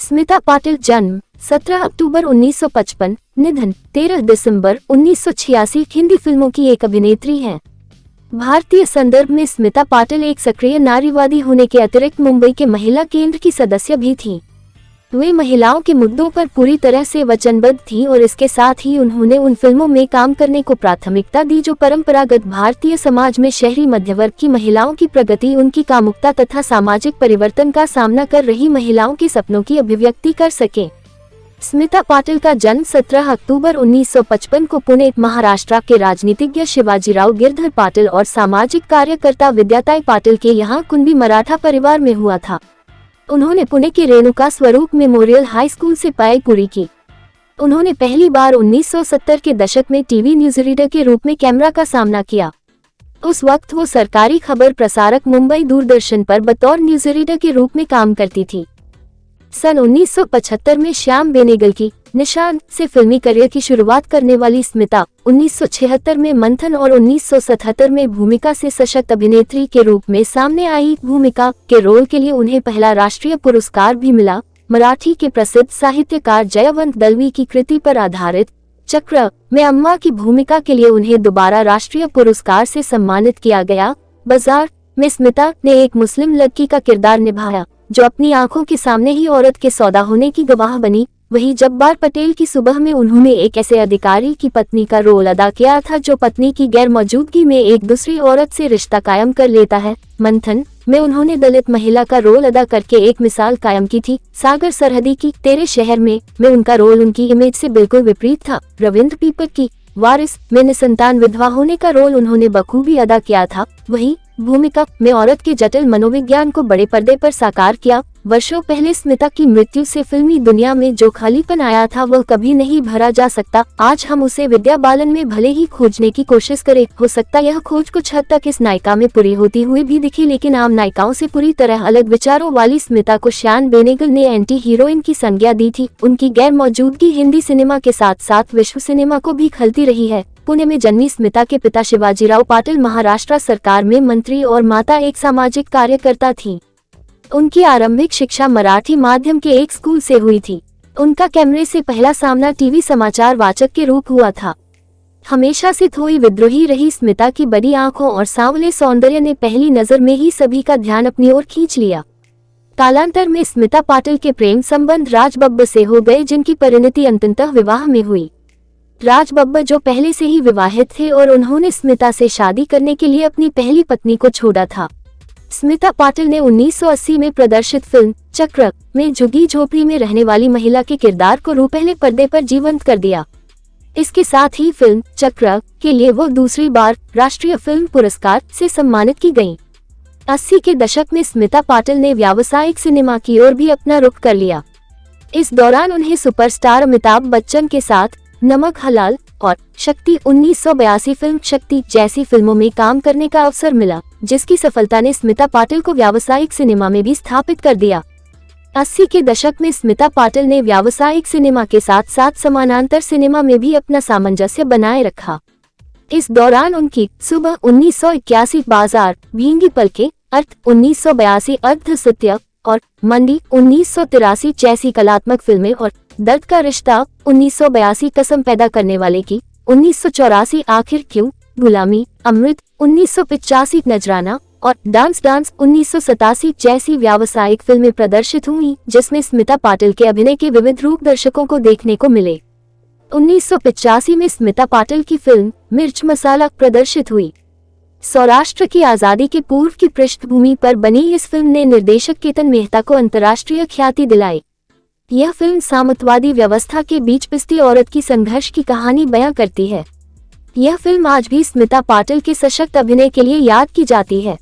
स्मिता पाटिल जन्म 17 अक्टूबर 1955, निधन 13 दिसंबर 1986 हिंदी फिल्मों की एक अभिनेत्री हैं। भारतीय संदर्भ में स्मिता पाटिल एक सक्रिय नारीवादी होने के अतिरिक्त मुंबई के महिला केंद्र की सदस्य भी थीं। वे महिलाओं के मुद्दों पर पूरी तरह से वचनबद्ध थीं और इसके साथ ही उन्होंने उन फिल्मों में काम करने को प्राथमिकता दी जो परंपरागत भारतीय समाज में शहरी मध्यवर्ग की महिलाओं की प्रगति, उनकी कामुकता तथा सामाजिक परिवर्तन का सामना कर रही महिलाओं के सपनों की अभिव्यक्ति कर सके। स्मिता पाटिल का जन्म 17 अक्टूबर 1955 को पुणे, महाराष्ट्र के राजनीतिज्ञ शिवाजीराव गिरधर पाटिल और सामाजिक कार्यकर्ता विद्याताई पाटिल के यहाँ कुणबी मराठा परिवार में हुआ था। उन्होंने पुणे के रेणुका स्वरूप मेमोरियल हाई स्कूल से पढ़ाई पूरी की। उन्होंने पहली बार 1970 के दशक में टीवी न्यूज रीडर के रूप में कैमरा का सामना किया। उस वक्त वो सरकारी खबर प्रसारक मुंबई दूरदर्शन पर बतौर न्यूज रीडर के रूप में काम करती थी। सन 1975 में श्याम बेनेगल की निशान से फिल्मी करियर की शुरुआत करने वाली स्मिता 1976 में मंथन और 1977 में भूमिका से सशक्त अभिनेत्री के रूप में सामने आई। भूमिका के रोल के लिए उन्हें पहला राष्ट्रीय पुरस्कार भी मिला। मराठी के प्रसिद्ध साहित्यकार जयवंत दलवी की कृति पर आधारित चक्र में अम्मा की भूमिका के लिए उन्हें दोबारा राष्ट्रीय पुरस्कार से सम्मानित किया गया। बाजार में स्मिता ने एक मुस्लिम लड़की का किरदार निभाया जो अपनी आंखों के सामने ही औरत के सौदा होने की गवाह बनी। वहीं जब्बार पटेल की सुबह में उन्होंने एक ऐसे अधिकारी की पत्नी का रोल अदा किया था जो पत्नी की गैर मौजूदगी में एक दूसरी औरत से रिश्ता कायम कर लेता है। मंथन में उन्होंने दलित महिला का रोल अदा करके एक मिसाल कायम की थी। सागर सरहदी की तेरे शहर में उनका रोल उनकी इमेज से बिल्कुल विपरीत था। रविंद्र पीपट की वारिस में निसंतान विधवा होने का रोल उन्होंने बखूबी अदा किया था। वहीं भूमिका में औरत के जटिल मनोविज्ञान को बड़े पर्दे पर साकार किया। वर्षों पहले स्मिता की मृत्यु से फिल्मी दुनिया में जो खालीपन आया था वह कभी नहीं भरा जा सकता। आज हम उसे विद्या बालन में भले ही खोजने की कोशिश करें, हो सकता यह खोज कुछ हद तक इस नायिका में पूरी होती हुई भी दिखी, लेकिन आम नायिकाओं से पूरी तरह अलग विचारों वाली स्मिता को श्याम बेनेगल ने एंटी हीरोइन की संज्ञा दी थी। उनकी गैर मौजूदगी हिंदी सिनेमा के साथ साथ विश्व सिनेमा को भी खलती रही है। पुणे में जन्मी स्मिता के पिता शिवाजीराव पाटिल महाराष्ट्र सरकार में मंत्री और माता एक सामाजिक कार्यकर्ता थीं। उनकी आरंभिक शिक्षा मराठी माध्यम के एक स्कूल से हुई थी। उनका कैमरे से पहला सामना टीवी समाचार वाचक के रूप हुआ था। हमेशा से थोड़ी विद्रोही रही स्मिता की बड़ी आंखों और सांवले सौंदर्य ने पहली नजर में ही सभी का ध्यान अपनी ओर खींच लिया। कालांतर में स्मिता पाटिल के प्रेम संबंध राज बब्बर से हो गए, जिनकी परिणति अंततः विवाह में हुई। राज बब्बर जो पहले से ही विवाहित थे और उन्होंने स्मिता से शादी करने के लिए अपनी पहली पत्नी को छोड़ा था। स्मिता पाटिल ने 1980 में प्रदर्शित फिल्म चक्र में झुग्गी झोपड़ी में रहने वाली महिला के किरदार को रूपहले पर्दे पर जीवंत कर दिया। इसके साथ ही फिल्म चक्र के लिए वो दूसरी बार राष्ट्रीय फिल्म पुरस्कार से सम्मानित की गईं। 80 के दशक में स्मिता पाटिल ने व्यावसायिक सिनेमा की ओर भी अपना रुख कर लिया। इस दौरान उन्हें सुपरस्टार अमिताभ बच्चन के साथ नमक हलाल और शक्ति 1982 फिल्म शक्ति जैसी फिल्मों में काम करने का अवसर मिला, जिसकी सफलता ने स्मिता पाटिल को व्यावसायिक सिनेमा में भी स्थापित कर दिया। 80 के दशक में स्मिता पाटिल ने व्यावसायिक सिनेमा के साथ साथ समानांतर सिनेमा में भी अपना सामंजस्य बनाए रखा। इस दौरान उनकी सुबह 1981 बाजार, भींगी पलके, अर्थ 1982, अर्ध सत्य और मंडी 1983 जैसी कलात्मक फिल्में और दर्द का रिश्ता 1982, कसम पैदा करने वाले की 1984, आखिर क्यों, गुलामी, अमृत 1985, नजराना और डांस 1987 जैसी व्यावसायिक फिल्में प्रदर्शित हुई, जिसमें स्मिता पाटिल के अभिनय के विविध रूप दर्शकों को देखने को मिले। 1985 में स्मिता पाटिल की फिल्म मिर्च मसाला प्रदर्शित हुई। सौराष्ट्र की आजादी के पूर्व की पृष्ठभूमि पर बनी इस फिल्म ने निर्देशक केतन मेहता को अंतर्राष्ट्रीय ख्याति दिलाई। यह फिल्म सामंतवादी व्यवस्था के बीच पिसती औरत की संघर्ष की कहानी बयां करती है। यह फिल्म आज भी स्मिता पाटिल के सशक्त अभिनय के लिए याद की जाती है।